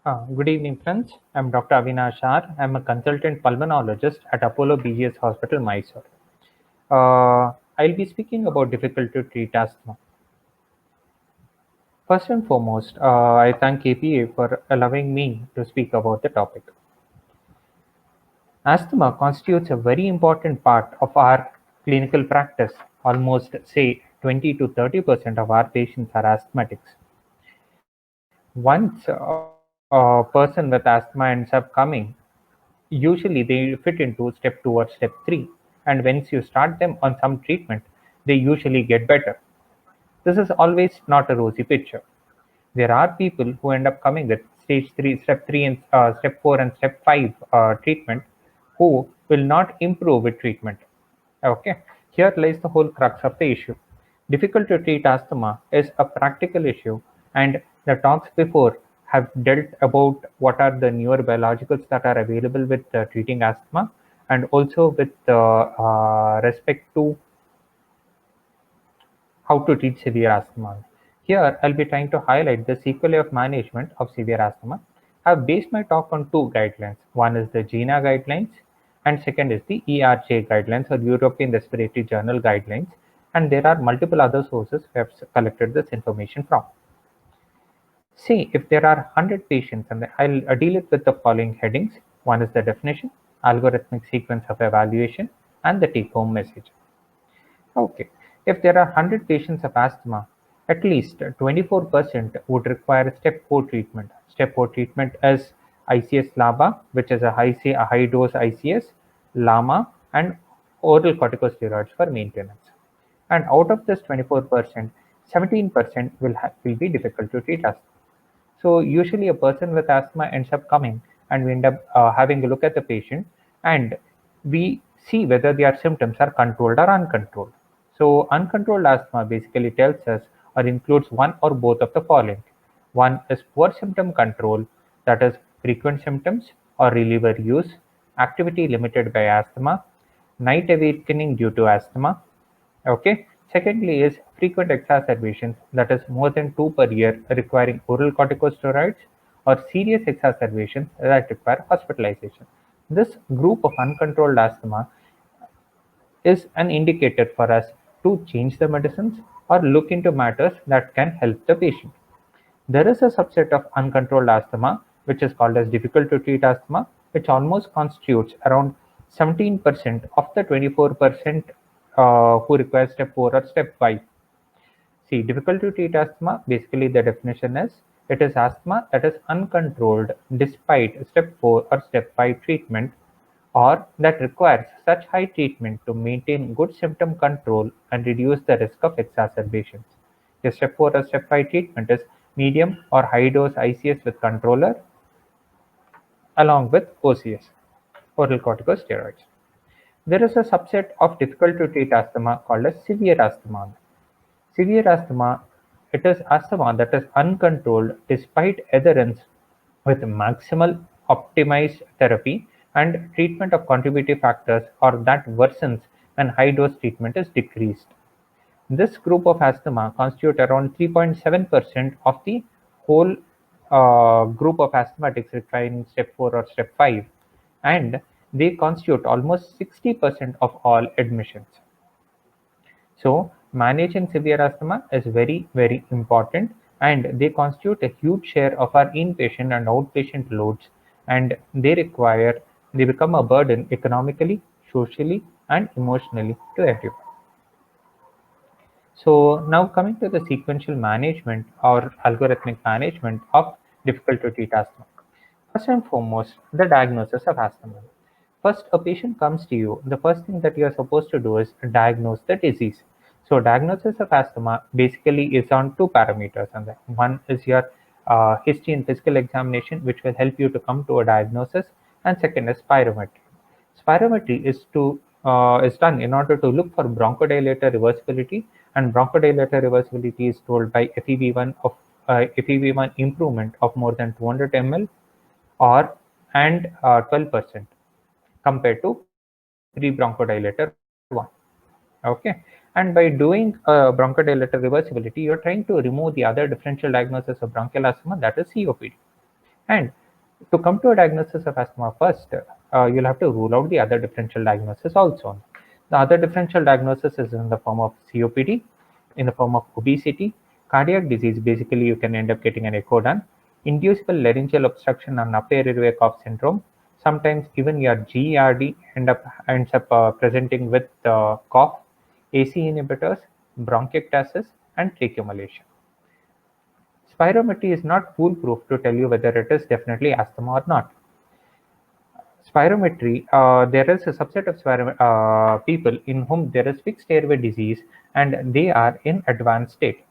Good evening, friends. I'm Dr. Avinash R. I'm a consultant pulmonologist at Apollo BGS Hospital, Mysore. I'll be speaking about difficult to treat asthma. First and foremost, I thank KPA for allowing me to speak about the topic. Asthma constitutes a very important part of our clinical practice. Almost, say, 20 to 30% of our patients are asthmatics. Once a person with asthma ends up coming, usually they fit into step 2 or step 3, and once you start them on some treatment, they usually get better. This is always not a rosy picture. There are people who end up coming with stage 3, step 3, and step 4, and step 5 treatment who will not improve with treatment. Okay, here lies the whole crux of the issue. Difficult to treat asthma is a practical issue, and the talks before have dealt about what are the newer biologicals that are available with treating asthma, and also with respect to how to treat severe asthma. Here, I'll be trying to highlight the sequelae of management of severe asthma. I've based my talk on two guidelines. One is the GINA guidelines, and second is the ERJ guidelines or European Respiratory Journal guidelines. And there are multiple other sources we have collected this information from. See, if there are 100 patients, and I'll deal it with the following headings. One is the definition, algorithmic sequence of evaluation, and the take-home message. Okay. If there are 100 patients of asthma, at least 24% would require step 4 treatment. Step 4 treatment is ICS LABA, which is a high dose ICS, LAMA, and oral corticosteroids for maintenance. And out of this 24%, 17% will be difficult to treat asthma. So usually a person with asthma ends up coming, and we end up having a look at the patient, and we see whether their symptoms are controlled or uncontrolled. So uncontrolled asthma basically tells us or includes one or both of the following. One is poor symptom control, that is frequent symptoms or reliever use, activity limited by asthma, night awakening due to asthma. Okay. Secondly is frequent exacerbations, that is more than 2 per year requiring oral corticosteroids, or serious exacerbations that require hospitalization. This group of uncontrolled asthma is an indicator for us to change the medicines or look into matters that can help the patient. There is a subset of uncontrolled asthma which is called as difficult to treat asthma, which almost constitutes around 17% of the 24% who require step 4 or step 5. See, difficult to treat asthma, basically the definition is it is asthma that is uncontrolled despite step 4 or step 5 treatment, or that requires such high treatment to maintain good symptom control and reduce the risk of exacerbations. A step 4 or step 5 treatment is medium or high dose ICS with controller along with OCS, oral corticosteroids. There is a subset of difficult to treat asthma called as severe asthma. Severe asthma, it is asthma that is uncontrolled despite adherence with maximal optimized therapy and treatment of contributive factors, or that worsens when high dose treatment is decreased. This group of asthma constitute around 3.7% of the whole group of asthmatics requiring step 4 or step 5, and they constitute almost 60% of all admissions. So managing severe asthma is very, very important, and they constitute a huge share of our inpatient and outpatient loads, and they become a burden economically, socially, and emotionally to everyone. So now coming to the sequential management or algorithmic management of difficult to treat asthma. First and foremost, the diagnosis of asthma. First, a patient comes to you. The first thing that you are supposed to do is diagnose the disease. So, diagnosis of asthma basically is on two parameters, and one is your history and physical examination, which will help you to come to a diagnosis, and second is spirometry. Spirometry is done in order to look for bronchodilator reversibility, and bronchodilator reversibility is told by FEV1 improvement of more than 200 ml or and 12% compared to pre-bronchodilator one. Okay, and by doing bronchodilator reversibility, you're trying to remove the other differential diagnosis of bronchial asthma, that is COPD. And to come to a diagnosis of asthma first, you'll have to rule out the other differential diagnosis also. The other differential diagnosis is in the form of COPD, in the form of obesity, cardiac disease. Basically, you can end up getting an echo done, inducible laryngeal obstruction and upper airway cough syndrome. Sometimes even your GERD ends up presenting with cough, AC inhibitors, bronchiectasis, and tracheomalacia. Spirometry is not foolproof to tell you whether it is definitely asthma or not. Spirometry, there is a subset of people in whom there is fixed airway disease and they are in advanced state.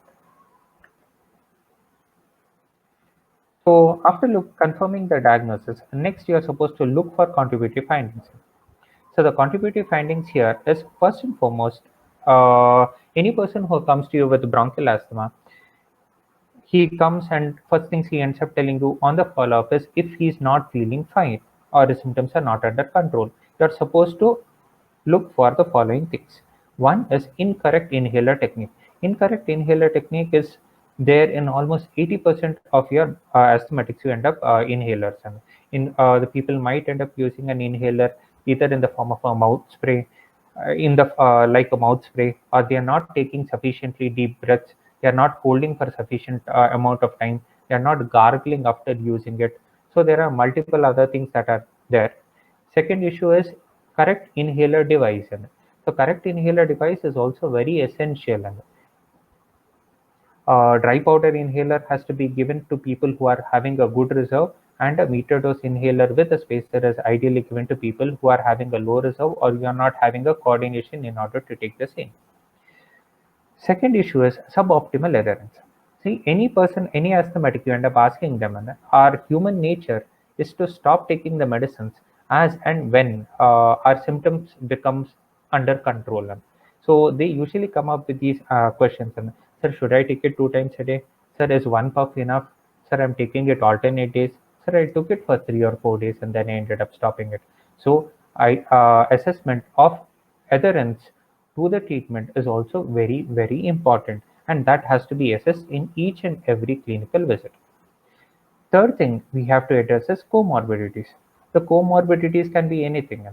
So after confirming the diagnosis, next you are supposed to look for contributory findings. So the contributory findings here is first and foremost, any person who comes to you with bronchial asthma, he comes and first things he ends up telling you on the follow-up is if he's not feeling fine or the symptoms are not under control, you're supposed to look for the following things. One is incorrect inhaler technique. Incorrect inhaler technique is there in almost 80% of your asthmatics. You end up inhalers, and the people might end up using an inhaler either in the form of a mouth spray, in the like a mouth spray, or they are not taking sufficiently deep breaths. They are not holding for sufficient amount of time. They are not gargling after using it. So there are multiple other things that are there. Second issue is correct inhaler device. And so correct inhaler device is also very essential. And dry powder inhaler has to be given to people who are having a good reserve, and a meter dose inhaler with a spacer is ideally given to people who are having a low reserve or you are not having a coordination in order to take the same. Second issue is suboptimal adherence. See, any person, any asthmatic, you end up asking them, and our human nature is to stop taking the medicines as and when our symptoms becomes under control. And so they usually come up with these questions. And sir, should I take it 2 times a day? Sir, is one puff enough? Sir, I'm taking it alternate days. Sir, I took it for 3 or 4 days and then I ended up stopping it. So I assessment of adherence to the treatment is also very, very important, and that has to be assessed in each and every clinical visit. Third thing we have to address is comorbidities. The comorbidities can be anything.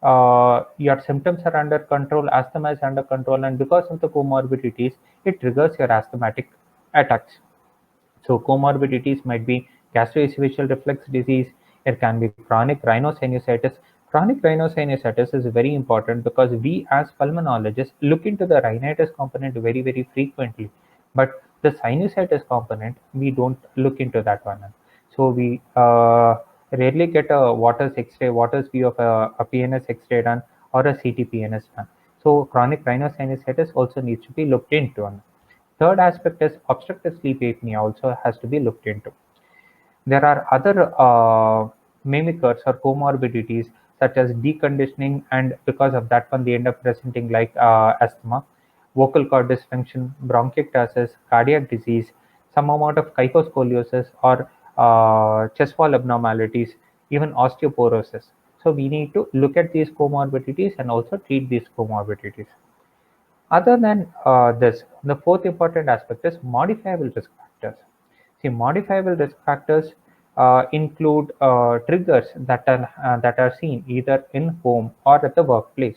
Your symptoms are under control, asthma is under control, and because of the comorbidities, it triggers your asthmatic attacks. So comorbidities might be gastroesophageal reflux disease. It can be chronic rhinosinusitis. Chronic rhinosinusitis is very important because we as pulmonologists look into the rhinitis component very, very frequently. But the sinusitis component, we don't look into that one. So we rarely get a Waters X-ray, Waters view of a PNS X-ray done or a CT-PNS done. So chronic rhinosinusitis also needs to be looked into. Third aspect is obstructive sleep apnea also has to be looked into. There are other mimickers or comorbidities such as deconditioning, and because of that one, they end up presenting like asthma, vocal cord dysfunction, bronchiectasis, cardiac disease, some amount of kyphoscoliosis or chest wall abnormalities, even osteoporosis. So we need to look at these comorbidities and also treat these comorbidities. Other than this, the fourth important aspect is modifiable risk factors. See, modifiable risk factors include triggers that are seen either in home or at the workplace.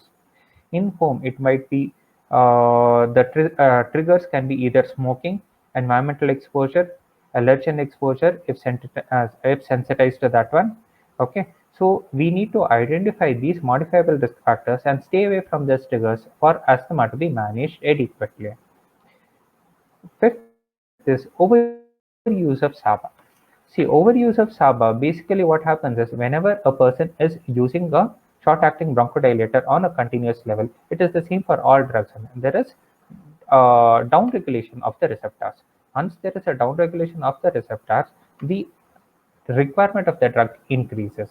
In home, it might be triggers can be either smoking, environmental exposure, allergen exposure if sensitized to that one. Okay, so we need to identify these modifiable risk factors and stay away from these triggers for asthma to be managed adequately. Fifth is overuse of SABA. See, overuse of SABA, basically what happens is whenever a person is using a short-acting bronchodilator on a continuous level, it is the same for all drugs. And there is downregulation of the receptors. Once there is a downregulation of the receptors, the requirement of the drug increases.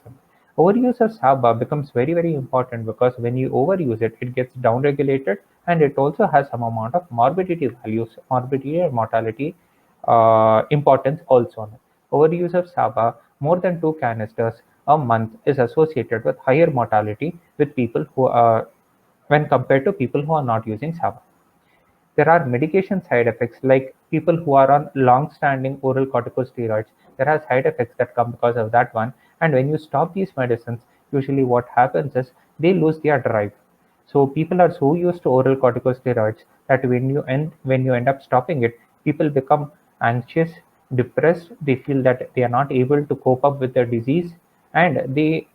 Overuse of SABA becomes very, very important because when you overuse it, it gets downregulated and it also has some amount of morbidity values, morbidity and mortality importance also. Overuse of SABA, more than 2 canisters a month, is associated with higher mortality with people who are when compared to people who are not using SABA. There are medication side effects like people who are on long-standing oral corticosteroids. There are side effects that come because of that one. And when you stop these medicines, usually what happens is they lose their drive. So people are so used to oral corticosteroids that when you end up stopping it, people become anxious, depressed. They feel that they are not able to cope up with the disease, and they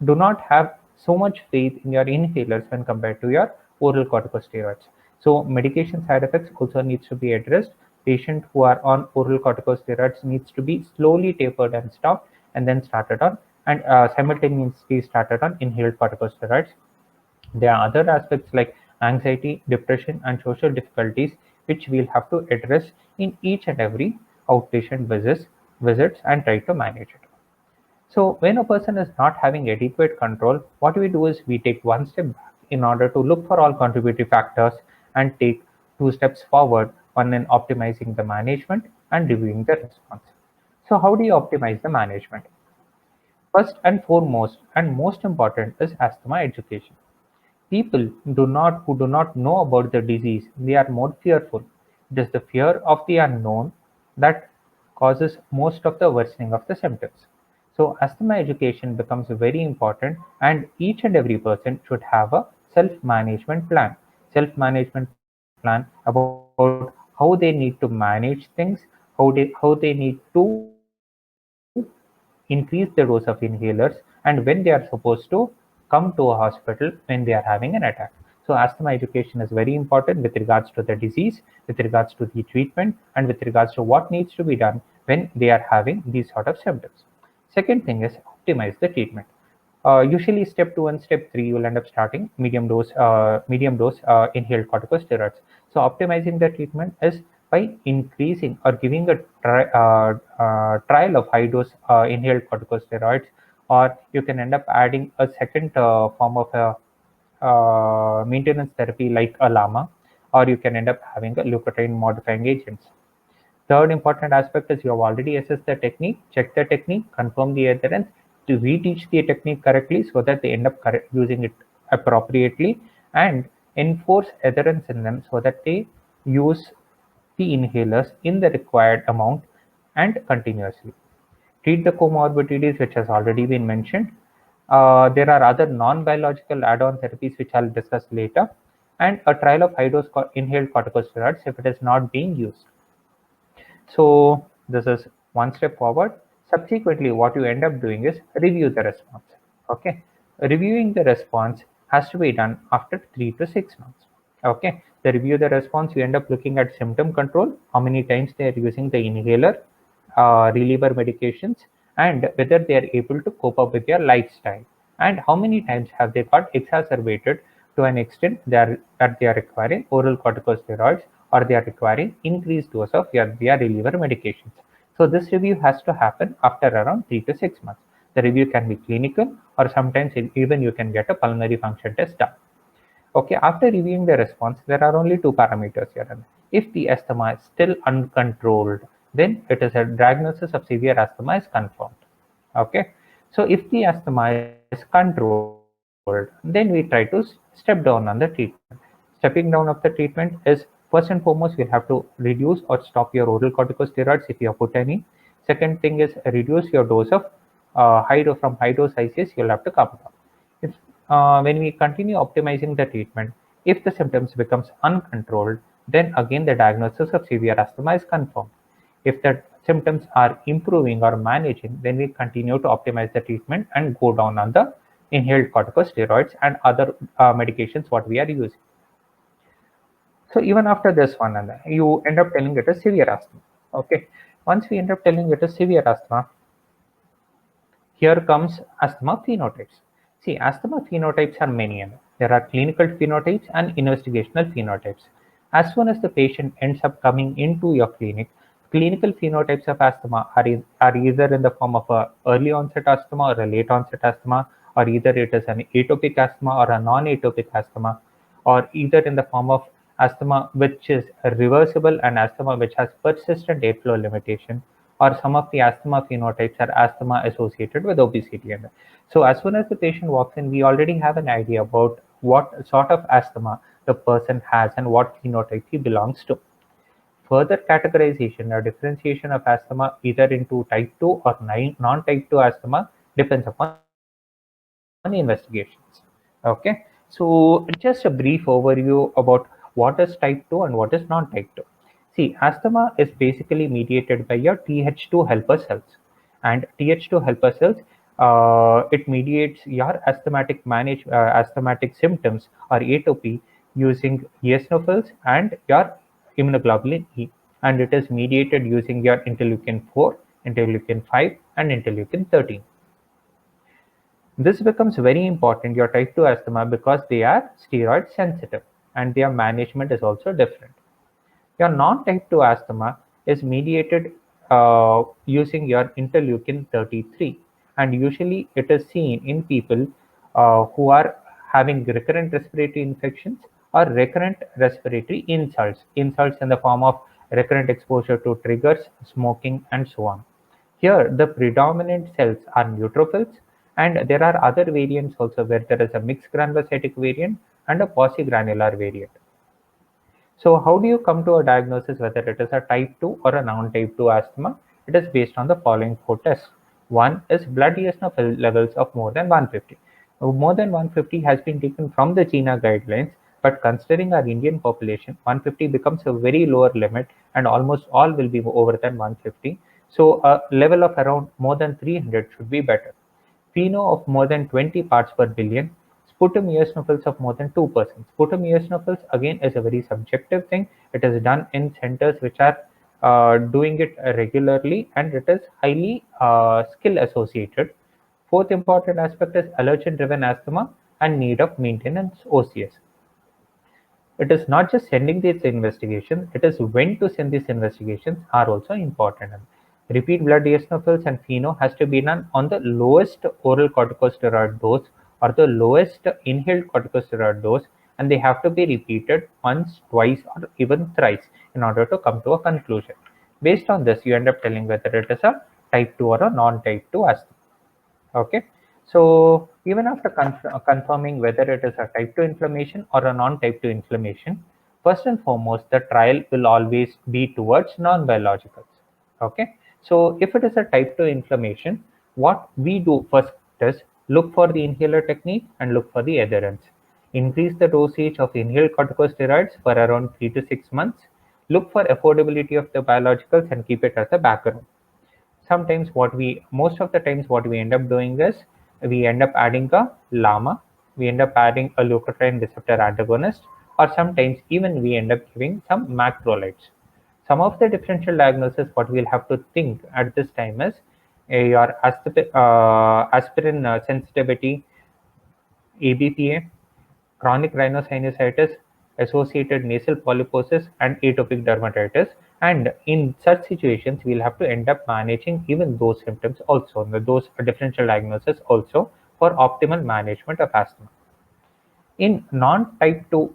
do not have so much faith in your inhalers when compared to your oral corticosteroids. So medication side effects also needs to be addressed. Patients who are on oral corticosteroids needs to be slowly tapered and stopped, and then started on and simultaneously started on inhaled corticosteroids. There are other aspects like anxiety, depression, and social difficulties which we'll have to address in each and every outpatient visits and try to manage it. So when a person is not having adequate control, what we do is we take one step back in order to look for all contributory factors and take two steps forward, one in optimizing the management and reviewing the response. So how do you optimize the management? First and foremost and most important is asthma education. People who do not know about the disease, they are more fearful. It is the fear of the unknown that causes most of the worsening of the symptoms. So asthma education becomes very important, and each and every person should have a self-management plan. Self-management plan about how they need to manage things, how they need to increase the dose of inhalers, and when they are supposed to come to a hospital when they are having an attack. So asthma education is very important with regards to the disease, with regards to the treatment, and with regards to what needs to be done when they are having these sort of symptoms. Second thing is optimize the treatment. Usually, step 2 and step 3, you will end up starting medium dose inhaled corticosteroids. So, optimizing the treatment is by increasing or giving a trial of high dose inhaled corticosteroids, or you can end up adding a second form of a maintenance therapy like a LAMA, or you can end up having a leukotriene modifying agents. Third important aspect is you have already assessed the technique, check the technique, confirm the adherence, to reteach the technique correctly so that they end up using it appropriately, and enforce adherence in them so that they use the inhalers in the required amount and continuously. Treat the comorbidities, which has already been mentioned. There are other non-biological add-on therapies which I'll discuss later, and a trial of high-dose inhaled corticosteroids if it is not being used. So this is one step forward. Subsequently, what you end up doing is review the response. Okay, reviewing the response has to be done after 3 to 6 months. Okay, the review the response, you end up looking at symptom control, how many times they are using the inhaler, reliever medications, and whether they are able to cope up with their lifestyle, and how many times have they got exacerbated to an extent that they are requiring oral corticosteroids, or they are requiring increased dose of their reliever medications. So this review has to happen after around 3 to 6 months. The review can be clinical, or sometimes even you can get a pulmonary function test done. Okay, after reviewing the response, there are only two parameters here. If the asthma is still uncontrolled, then it is a diagnosis of severe asthma is confirmed. Okay, so if the asthma is controlled, then we try to step down on the treatment. Stepping down of the treatment is, first and foremost, we'll have to reduce or stop your oral corticosteroids if you have put any. Second thing is reduce your dose of from high dose ICS, you'll have to come down. If when we continue optimizing the treatment, if the symptoms becomes uncontrolled, then again the diagnosis of severe asthma is confirmed. If the symptoms are improving or managing, then we continue to optimize the treatment and go down on the inhaled corticosteroids and other medications what we are using. So even after this one, and you end up telling it is severe asthma. Okay, once we end up telling it is severe asthma, here comes asthma phenotypes. See, asthma phenotypes are many. There are clinical phenotypes and investigational phenotypes. As soon as the patient ends up coming into your clinic, clinical phenotypes of asthma are either in the form of a early onset asthma or a late onset asthma, or either it is an atopic asthma or a non-atopic asthma, or either in the form of asthma which is reversible and asthma which has persistent airflow limitation, or some of the asthma phenotypes are asthma associated with obesity. And so as soon as the patient walks in, we already have an idea about what sort of asthma the person has and what phenotype he belongs to. further categorization or differentiation of asthma either into type 2 or non-type 2 asthma depends upon investigations. Okay, so just a brief overview about what is type 2 and what is non-type 2. See, asthma is basically mediated by your Th2 helper cells, and Th2 helper cells, it mediates your asthmatic symptoms or atopy using eosinophils and your immunoglobulin E, and it is mediated using your interleukin 4, interleukin 5, and interleukin 13. This becomes very important, your type 2 asthma, because they are steroid sensitive and their management is also different. Your non-type 2 asthma is mediated using your interleukin 33, and usually it is seen in people who are having recurrent respiratory infections or recurrent respiratory insults in the form of recurrent exposure to triggers, smoking, and so on. Here, the predominant cells are neutrophils, and there are other variants also where there is a mixed granulocytic variant and a paucigranular variant. So how do you come to a diagnosis whether it is a type 2 or a non-type 2 asthma? It is based on the following four tests. One is blood eosinophil levels of more than 150. More than 150 has been taken from the GINA guidelines, but considering our Indian population, 150 becomes a very lower limit and almost all will be over than 150. So a level of around more than 300 should be better. FeNO of more than 20 parts per billion, sputum eosinophils of more than 2%. Sputum eosinophils again is a very subjective thing. It is done in centers which are doing it regularly, and it is highly skill associated. Fourth important aspect is allergen driven asthma and need of maintenance OCS. It is not just sending these investigations, it is when to send these investigations are also important. Repeat blood eosinophils and FeNO has to be done on the lowest oral corticosteroid dose or the lowest inhaled corticosteroid dose, and they have to be repeated once, twice, or even thrice in order to come to a conclusion. Based on this, you end up telling whether it is a type 2 or a non-type 2 asthma. Okay, so even after confirming whether it is a type 2 inflammation or a non-type 2 inflammation, first and foremost, the trial will always be towards non-biologicals. Okay, so if it is a type 2 inflammation, what we do first is look for the inhaler technique and look for the adherence. Increase the dosage of inhaled corticosteroids for around 3 to 6 months. Look for affordability of the biologicals and keep it as a background. Sometimes most of the times what we end up doing is we end up adding a LAMA, we end up adding a leukotriene receptor antagonist, or sometimes even we end up giving some macrolides. Some of the differential diagnosis what we'll have to think at this time is your aspirin sensitivity, ABPA, chronic rhinosinusitis, associated nasal polyposis, and atopic dermatitis. And in such situations, we'll have to end up managing even those symptoms also, those differential diagnosis also, for optimal management of asthma. In non-type 2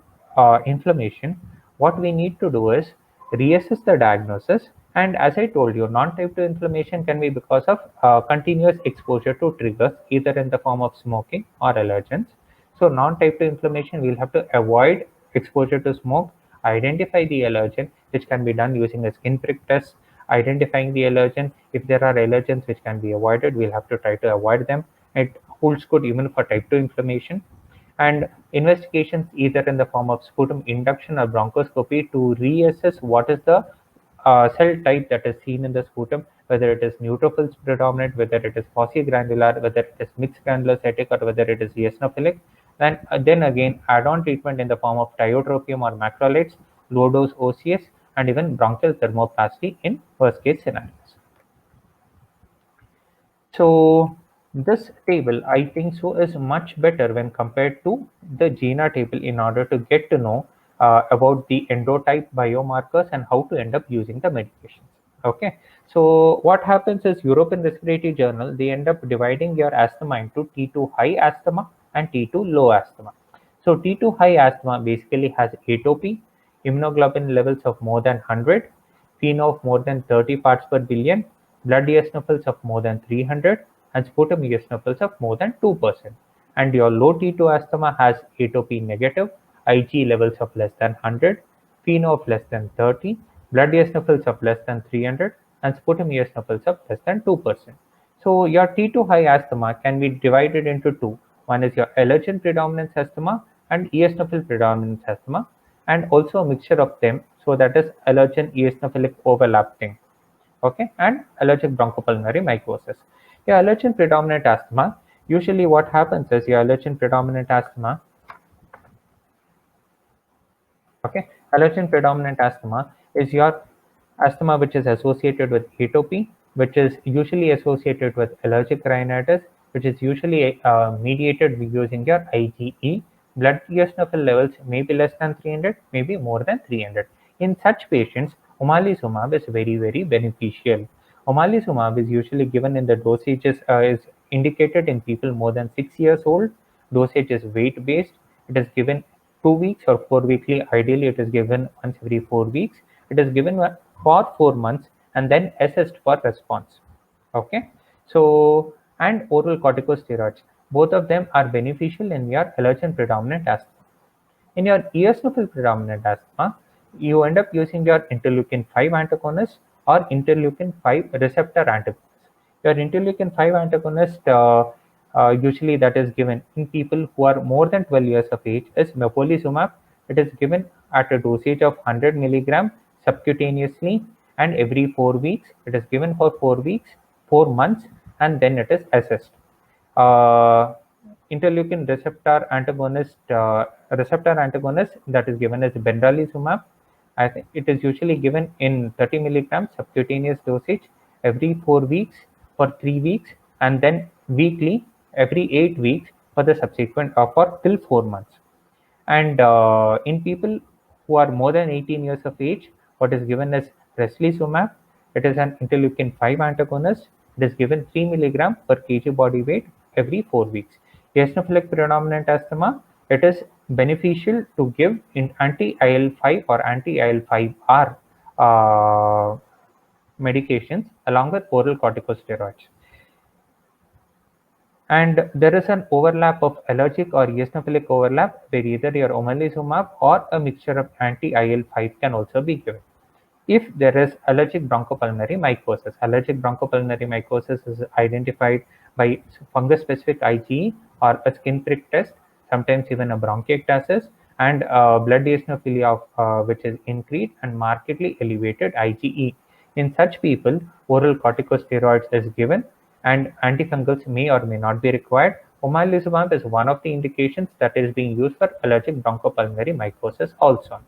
inflammation, what we need to do is reassess the diagnosis. And as I told you, non-type 2 inflammation can be because of continuous exposure to triggers, either in the form of smoking or allergens. So non-type 2 inflammation, we'll have to avoid exposure to smoke, identify the allergen, which can be done using a skin prick test, identifying the allergen. If there are allergens which can be avoided, we'll have to try to avoid them. It holds good even for type 2 inflammation. And investigations either in the form of sputum induction or bronchoscopy to reassess what is the cell type that is seen in the sputum, whether it is neutrophils predominant, whether it is paucigranular, whether it is mixed granulocytic, or whether it is eosinophilic. Then again, add-on treatment in the form of tiotropium or macrolides, low-dose OCS, and even bronchial thermoplasty in worst-case scenarios. So this table, I think so, is much better when compared to the GINA table in order to get to know about the endotype biomarkers and how to end up using the medications. Okay, so what happens is European Respiratory Journal, they end up dividing your asthma into T2 high asthma and T2 low asthma. So T2 high asthma basically has atopy, immunoglobulin levels of more than 100, FeNO of more than 30 parts per billion, blood eosinophils of more than 300, and sputum eosinophils of more than 2%. And your low T2 asthma has atopy negative, Ig levels of less than 100, FeNO of less than 30, blood eosinophils of less than 300, and sputum eosinophils of less than 2%. So your T2 high asthma can be divided into two. One is your allergen predominance asthma and eosinophil predominance asthma, and also a mixture of them. So that is allergen eosinophilic overlapping. Okay, and allergic bronchopulmonary mycosis. Your allergen predominant asthma, usually what happens is your allergen predominant asthma. Okay, allergen predominant asthma is your asthma which is associated with atopy, which is usually associated with allergic rhinitis, which is usually mediated using your IgE. Blood eosinophil levels may be less than 300, maybe more than 300. In such patients, omalizumab is very beneficial. Omalizumab is usually given in the dosages is indicated in people more than 6 years old. Dosage is weight based. It is given 2 weeks or 4 weekly. Ideally, it is given once every 4 weeks. It is given for 4 months and then assessed for response. Okay, so and oral corticosteroids, both of them are beneficial in your allergen predominant asthma. In your eosinophil predominant asthma, you end up using your interleukin 5 antagonist or interleukin 5 receptor antagonist. Your interleukin 5 antagonist, usually that is given in people who are more than 12 years of age, is mepolizumab. It is given at a dosage of 100 milligram subcutaneously and every 4 weeks. It is given for 4 weeks, 4 months, and then it is assessed. uh, Interleukin receptor antagonist that is given as benralizumab. I think it is usually given in 30 milligrams subcutaneous dosage every 4 weeks for 3 weeks, and then weekly every 8 weeks for the subsequent for till 4 months. And in people who are more than 18 years of age, what is given as Reslisumab. It is an interleukin 5 antagonist. It is given 3 milligram per kg body weight every 4 weeks. Eosinophilic predominant asthma, it is beneficial to give in anti-IL-5 or anti-IL-5R medications along with oral corticosteroids. And there is an overlap of allergic or eosinophilic overlap where either your omalizumab or a mixture of anti-IL-5 can also be given. If there is allergic bronchopulmonary mycosis, allergic bronchopulmonary mycosis is identified by fungus-specific IgE or a skin prick test, sometimes even a bronchiectasis, and blood eosinophilia which is increased and markedly elevated IgE. In such people, oral corticosteroids is given and antifungals may or may not be required. Omalizumab is one of the indications that is being used for allergic bronchopulmonary mycosis also.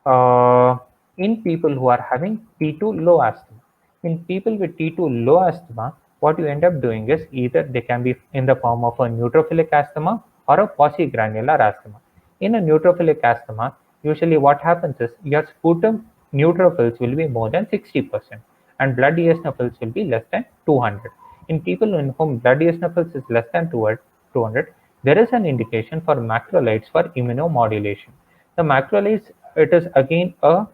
uh, in people who are having T2 low asthma. In people with T2 low asthma, what you end up doing is either they can be in the form of a neutrophilic asthma or a quasi-granular asthma. In a neutrophilic asthma, usually what happens is your sputum neutrophils will be more than 60% and blood eosinophils will be less than 200. In people in whom blood eosinophils is less than 200, there is an indication for macrolides for immunomodulation. The macrolides, it is again a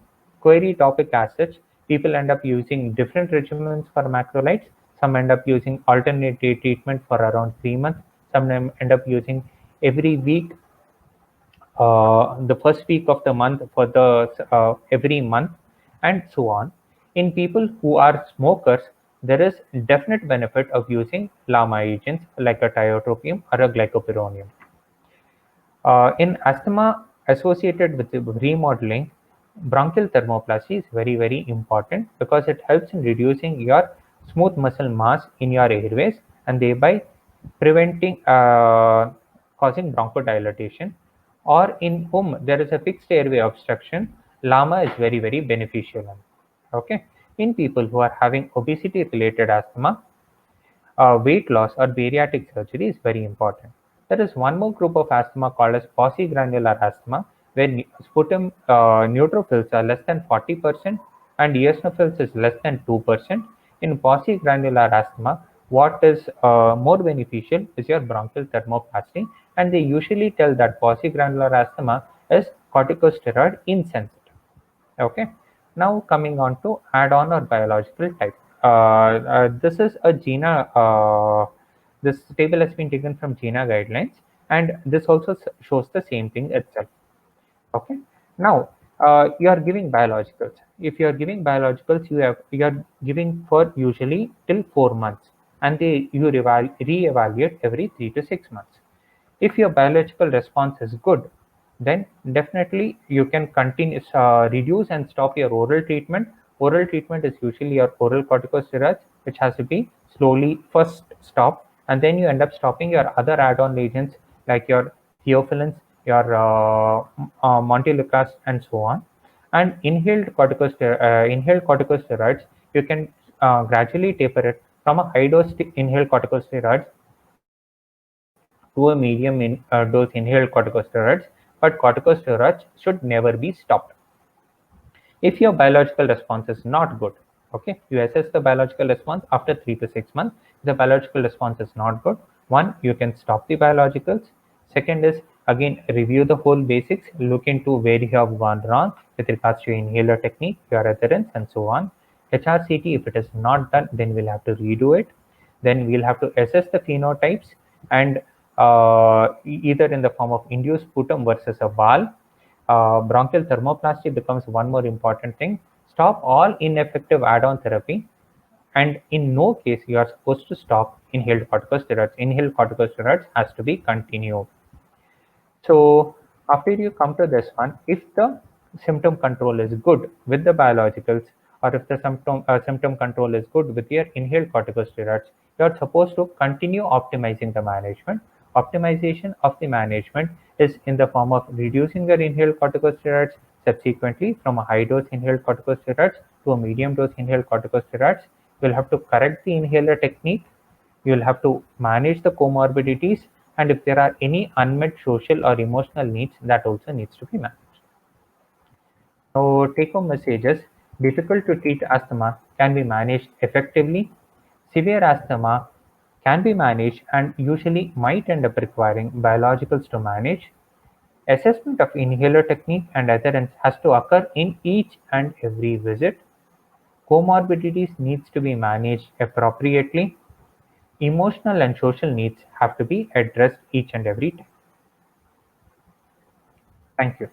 query topic as such. People end up using different regimens for macrolides. Some end up using alternate day treatment for around 3 months. Some end up using every week, the first week of the month for the every month, and so on. In people who are smokers, there is definite benefit of using LAMA agents like a tiotropium or a glycopyrronium. In asthma associated with the remodeling, bronchial thermoplasty is very important because it helps in reducing your smooth muscle mass in your airways and thereby preventing causing bronchodilation. Or in whom there is a fixed airway obstruction, LAMA is very beneficial. Okay, in people who are having obesity related asthma, weight loss or bariatric surgery is very important. There is one more group of asthma called as paucigranular asthma, where sputum neutrophils are less than 40% and eosinophils is less than 2%. In paucigranular asthma, what is more beneficial is your bronchial thermoplasty, and they usually tell that paucigranular asthma is corticosteroid insensitive. Okay. Now coming on to add-on or biological type. This is a GINA. This table has been taken from GINA guidelines, and this also shows the same thing itself. Okay. Now You are giving biologicals. If you are giving biologicals, you are giving for usually till 4 months, and you reevaluate every 3 to 6 months. If your biological response is good, then definitely you can continue, reduce and stop your oral treatment. Oral treatment is usually your oral corticosteroids, which has to be slowly first stopped, and then you end up stopping your other add-on agents like your theophylline, your montelukast, and so on. And inhaled corticosteroids, you can gradually taper it from a high dose inhaled corticosteroids to a medium dose inhaled corticosteroids, but corticosteroids should never be stopped. If your biological response is not good, okay, you assess the biological response after 3 to 6 months. If the biological response is not good, one, you can stop the biologicals. Second is, again, review the whole basics, look into where you have gone wrong with regards to your inhaler technique, your adherence, and so on. HRCT, if it is not done, then we'll have to redo it. Then we'll have to assess the phenotypes, and either in the form of induced sputum versus a BAL. Bronchial thermoplasty becomes one more important thing. Stop all ineffective add-on therapy, and in no case you are supposed to stop inhaled corticosteroids. Inhaled corticosteroids has to be continued. So after you come to this one, if the symptom control is good with the biologicals, or if the symptom control is good with your inhaled corticosteroids, you are supposed to continue optimizing the management. Optimization of the management is in the form of reducing your inhaled corticosteroids, subsequently from a high dose inhaled corticosteroids to a medium dose inhaled corticosteroids. You will have to correct the inhaler technique, you will have to manage the comorbidities, and if there are any unmet social or emotional needs, that also needs to be managed. So take home messages: difficult to treat asthma can be managed effectively. Severe asthma can be managed and usually might end up requiring biologicals to manage. Assessment of inhaler technique and adherence has to occur in each and every visit. Comorbidities needs to be managed appropriately. Emotional and social needs have to be addressed each and every time. Thank you.